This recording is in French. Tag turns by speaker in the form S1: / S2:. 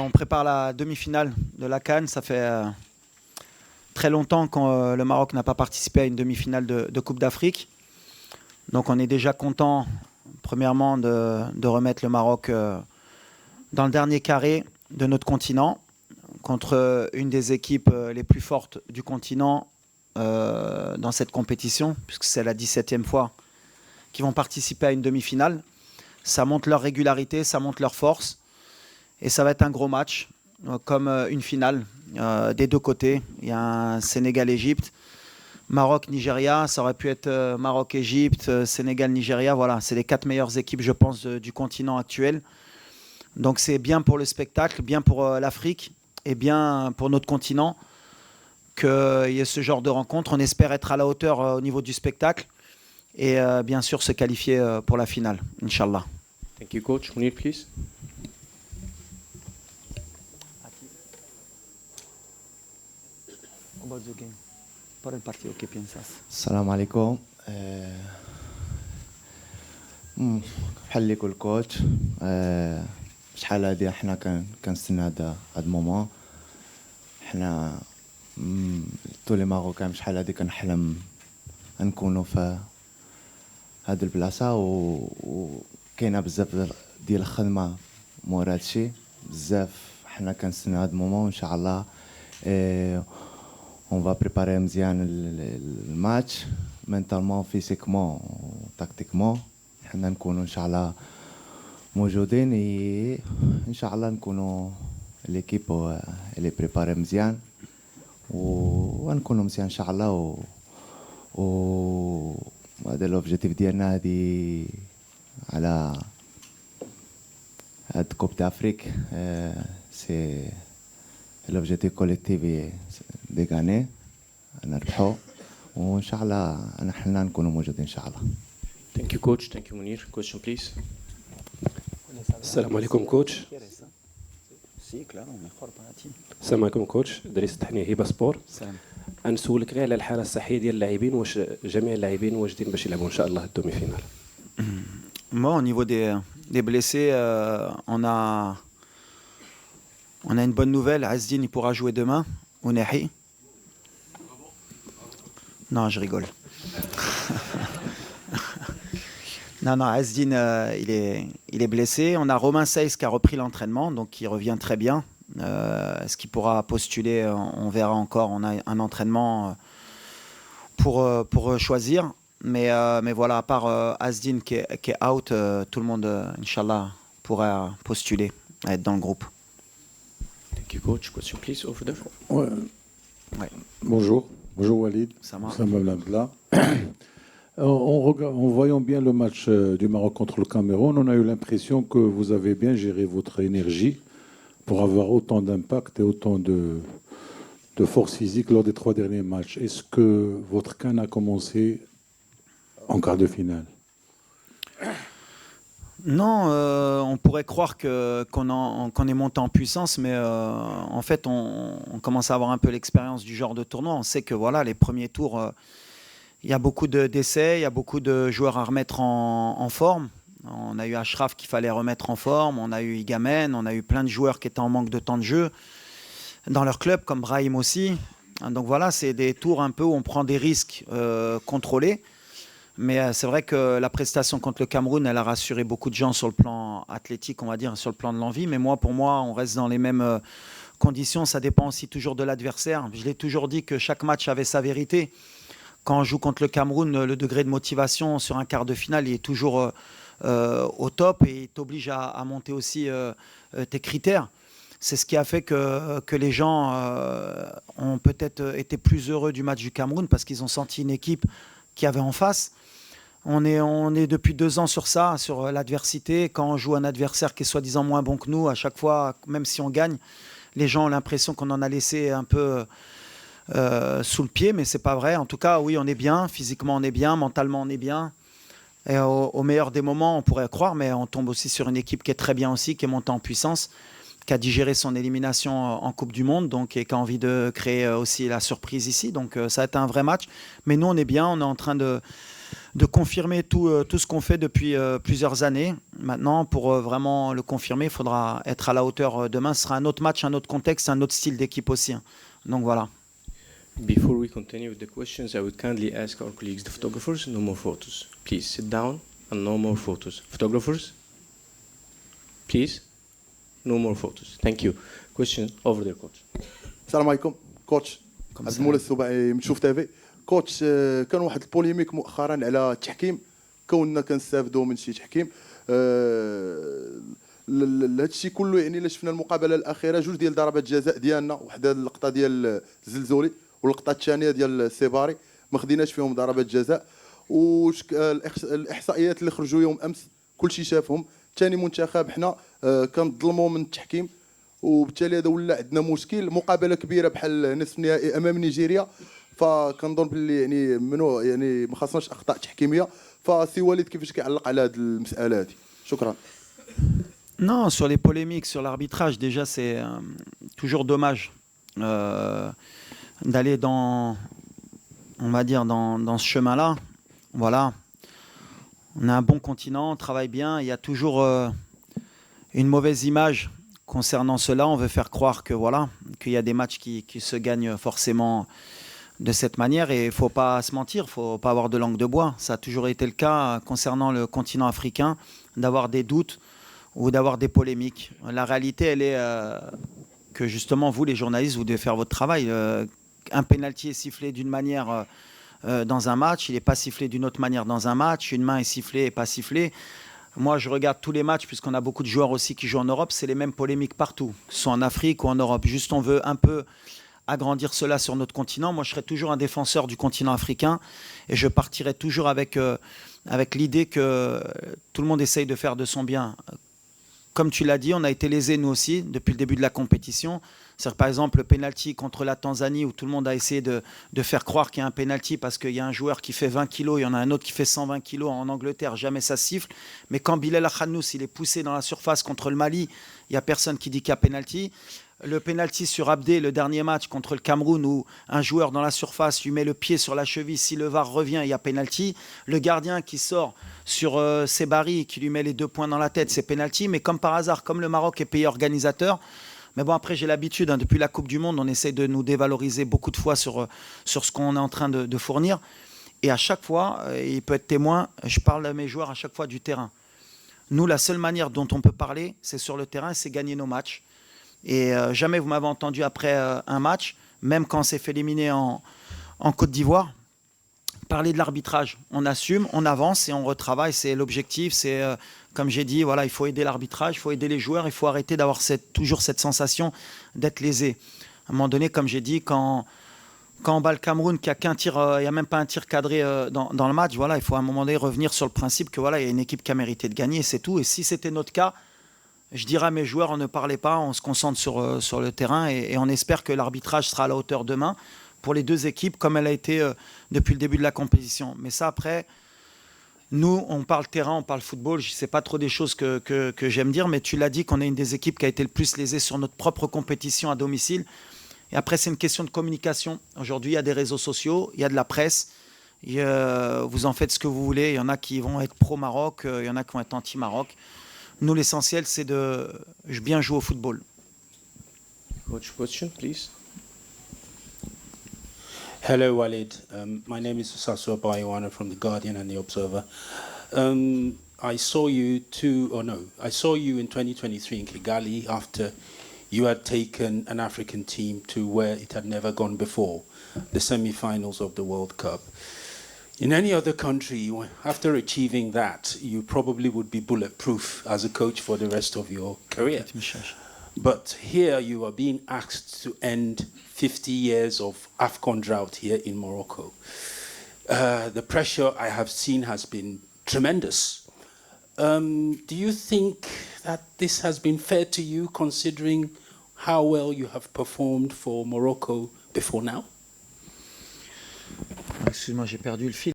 S1: On prépare la demi-finale de la CAN. Ça fait très longtemps que le Maroc n'a pas participé à une demi-finale de Coupe d'Afrique. Donc on est déjà content, premièrement, de remettre le Maroc dans le dernier carré de notre continent contre une des équipes les plus fortes du continent dans cette compétition, puisque c'est la 17e fois qu'ils vont participer à une demi-finale. Ça montre leur régularité, ça montre leur force. Et ça va être un gros match, comme une finale des deux côtés. Il y a un Sénégal-Égypte, Maroc-Nigeria. Ça aurait pu être Maroc-Égypte, Sénégal-Nigeria. Voilà, c'est les 4 meilleures équipes, je pense, du continent actuel. Donc c'est bien pour le spectacle, bien pour l'Afrique et bien pour notre continent qu'il y ait ce genre de rencontre. On espère être à la hauteur au niveau du spectacle et bien sûr se qualifier pour la finale, Inch'Allah.
S2: Thank you, coach. Mounir, please.
S1: About the game. Por el partido, ¿qué piensas?
S3: السلام عليكم. بحال اللي يقول الكوتش شحال هادي احنا كنستنى هاد المومون. حنا طول لي ماروكان شحال هادي كنحلم نكونوا في هاد البلاصه وكاينه بزاف ديال الخدمه مورا هادشي بزاف. حنا كنستنى هاد المومون ان شاء الله. On va préparer مزيان الماتش مينتالمون فيزيكمون وتاكتيكمون. حنا نكونوا ان شاء الله موجودين ان شاء الله نكونوا ليكيب اللي بريباري مزيان ونكونوا مزيان ان شاء الله هذا لوبجيكتيف ديالنا هذه على هاد كوب دافريك. سي l'objectif collectif de gagner نربحوا وان شاء الله نحن نكونوا موجودين ان شاء الله.
S2: Thank you, coach. Thank you, Mounir. Question, please.
S4: السلام عليكم كوتش. السلام عليكم كوتش. دريس التحنيه هبه سبور. نسولك غير على الحاله الصحيه ديال اللاعبين، واش جميع اللاعبين واجدين باش يلعبوا ان شاء الله الدومي فينال؟
S1: Moi, au niveau des blessés, on a une bonne nouvelle. Azdin, il pourra jouer demain. Ounehi. Non, je rigole. non, Azdin, il est blessé. On a Romain Seyss qui a repris l'entraînement, donc il revient très bien. Est-ce qu'il pourra postuler? On verra encore. On a un entraînement pour choisir. Mais voilà, à part Azdin qui est out, tout le monde, Inch'Allah, pourra postuler à être dans le groupe.
S2: Thank you, coach. Question, please, over there.
S1: Ouais.
S5: Bonjour Walid.
S1: Ça marche.
S5: En voyant bien le match du Maroc contre le Cameroun, on a eu l'impression que vous avez bien géré votre énergie pour avoir autant d'impact et autant de force physique lors des 3 derniers matchs. Est-ce que votre CAN a commencé en quart de finale?
S1: Non, on pourrait croire qu'on est monté en puissance, mais en fait, on commence à avoir un peu l'expérience du genre de tournoi. On sait que voilà, les premiers tours, il y a beaucoup d'essais, il y a beaucoup de joueurs à remettre en forme. On a eu Achraf qu'il fallait remettre en forme, on a eu Igamen, on a eu plein de joueurs qui étaient en manque de temps de jeu dans leur club, comme Brahim aussi. Donc voilà, c'est des tours un peu où on prend des risques contrôlés. Mais c'est vrai que la prestation contre le Cameroun, elle a rassuré beaucoup de gens sur le plan athlétique, on va dire, sur le plan de l'envie. Mais pour moi, on reste dans les mêmes conditions. Ça dépend aussi toujours de l'adversaire. Je l'ai toujours dit que chaque match avait sa vérité. Quand on joue contre le Cameroun, le degré de motivation sur un quart de finale, il est toujours au top et il t'oblige à monter aussi tes critères. C'est ce qui a fait que les gens ont peut-être été plus heureux du match du Cameroun parce qu'ils ont senti une équipe qui avait en face. On est depuis 2 ans sur ça, sur l'adversité. Quand on joue un adversaire qui est soi-disant moins bon que nous, à chaque fois, même si on gagne, les gens ont l'impression qu'on en a laissé un peu sous le pied, mais c'est pas vrai. En tout cas, oui, on est bien, physiquement on est bien, mentalement on est bien. Et au meilleur des moments, on pourrait croire, mais on tombe aussi sur une équipe qui est très bien aussi, qui est montée en puissance, qui a digéré son élimination en Coupe du Monde, donc, et qui a envie de créer aussi la surprise ici. Donc ça a été un vrai match. Mais nous, on est bien, on est en train de confirmer tout ce qu'on fait depuis plusieurs années. Maintenant, pour vraiment le confirmer, il faudra être à la hauteur demain. Ce sera un autre match, un autre contexte, un autre style d'équipe aussi, hein. Donc voilà.
S2: Before we continue with the questions, I would kindly ask our colleagues, the photographers, no more photos. Please sit down and no more photos. Photographers, please, no more photos. Thank you. Question over there, coach.
S6: السلام عليكم كوتش عبد المولى السباعي من شوف تافي كوتش كان واحد البوليميك مؤخرا على التحكيم كوننا كنستافدوا من شي تحكيم هادشي كله يعني الا شفنا المقابله الاخيره جوج ديال ضربات جزاء ديالنا وحده اللقطه ديال الزلزولي واللقطه الثانيه ديال السيباري ما خديناش فيهم ضربات جزاء الاحصائيات اللي خرجوا يوم امس كلشي شافهم ثاني منتخب حنا كنظلموا من التحكيم وبالتالي هذا ولا عندنا مشكل مقابله كبيره بحال نصف النهائي امام نيجيريا فكنظن باللي يعني منو يعني ما خاصناش اخطاء تحكيميه فسي وليد كيفاش كيعلق على هذه المساله هذه شكرا.
S1: Non, sur les polémiques, sur l'arbitrage, déjà, c'est toujours dommage d'aller dans, on va dire, dans ce chemin-là. Voilà. On a un bon continent, on travaille bien. Il y a toujours une mauvaise image concernant cela. On veut faire croire que, voilà, qu'il y a des matchs qui se gagnent forcément de cette manière. Et il ne faut pas se mentir, il ne faut pas avoir de langue de bois. Ça a toujours été le cas concernant le continent africain, d'avoir des doutes ou d'avoir des polémiques. La réalité, elle est que justement, vous, les journalistes, vous devez faire votre travail. Un pénalty est sifflé d'une manière dans un match, il n'est pas sifflé d'une autre manière dans un match, une main est sifflée et pas sifflée. Moi, je regarde tous les matchs, puisqu'on a beaucoup de joueurs aussi qui jouent en Europe, c'est les mêmes polémiques partout, que ce soit en Afrique ou en Europe. Juste, on veut un peu agrandir cela sur notre continent. Moi, je serai toujours un défenseur du continent africain et je partirai toujours avec l'idée que tout le monde essaye de faire de son bien. Comme tu l'as dit, on a été lésés nous aussi depuis le début de la compétition. C'est-à-dire, par exemple, le penalty contre la Tanzanie où tout le monde a essayé de faire croire qu'il y a un penalty parce qu'il y a un joueur qui fait 20 kilos, il y en a un autre qui fait 120 kilos en Angleterre, jamais ça siffle. Mais quand Bilal Akhanous, il est poussé dans la surface contre le Mali, il n'y a personne qui dit qu'il y a penalty. Le penalty sur Abdé, le dernier match contre le Cameroun où un joueur dans la surface lui met le pied sur la cheville, si le VAR revient, il y a penalty. Le gardien qui sort sur Sebari, qui lui met les 2 points dans la tête, c'est penalty. Mais comme par hasard, comme le Maroc est pays organisateur, mais bon, après j'ai l'habitude, hein, depuis la Coupe du Monde, on essaie de nous dévaloriser beaucoup de fois sur ce qu'on est en train de fournir. Et à chaque fois, il peut être témoin, je parle à mes joueurs à chaque fois du terrain. Nous, la seule manière dont on peut parler, c'est sur le terrain, c'est gagner nos matchs. Et jamais vous m'avez entendu après un match, même quand on s'est fait éliminer en Côte d'Ivoire, parler de l'arbitrage. On assume, on avance et on retravaille. C'est l'objectif. C'est, comme j'ai dit, voilà, il faut aider l'arbitrage, il faut aider les joueurs, il faut arrêter d'avoir toujours cette sensation d'être lésé. À un moment donné, comme j'ai dit, quand on bat le Cameroun, qu'il n'y a qu'un tir, il n'y a même pas un tir cadré dans le match, voilà, il faut à un moment donné revenir sur le principe que voilà, il y a une équipe qui a mérité de gagner, c'est tout. Et si c'était notre cas, je dirais à mes joueurs, on ne parlait pas, on se concentre sur le terrain et on espère que l'arbitrage sera à la hauteur demain pour les deux équipes comme elle a été depuis le début de la compétition. Mais ça, après, nous, on parle terrain, on parle football. Je ne sais pas trop des choses que j'aime dire, mais tu l'as dit qu'on est une des équipes qui a été le plus lésée sur notre propre compétition à domicile. Et après, c'est une question de communication. Aujourd'hui, il y a des réseaux sociaux, il y a de la presse. Vous en faites ce que vous voulez. Il y en a qui vont être pro-Maroc, il y en a qui vont être anti-Maroc. Nous, l'essentiel, c'est de bien jouer au football.
S2: Coach, question, please.
S7: Hello, Walid. My name is Sasua Bayoana from The Guardian and The Observer. I saw you in 2023 in Kigali after you had taken an African team to where it had never gone before, the semi-finals of the World Cup. In any other country, after achieving that, you probably would be bulletproof as a coach for the rest of your career. But here you are being asked to end 50 years of AFCON drought here in Morocco. The pressure I have seen has been tremendous. Do you think that this has been fair to you, considering how well you have performed for Morocco before now?
S1: Excuse-moi, j'ai perdu le fil.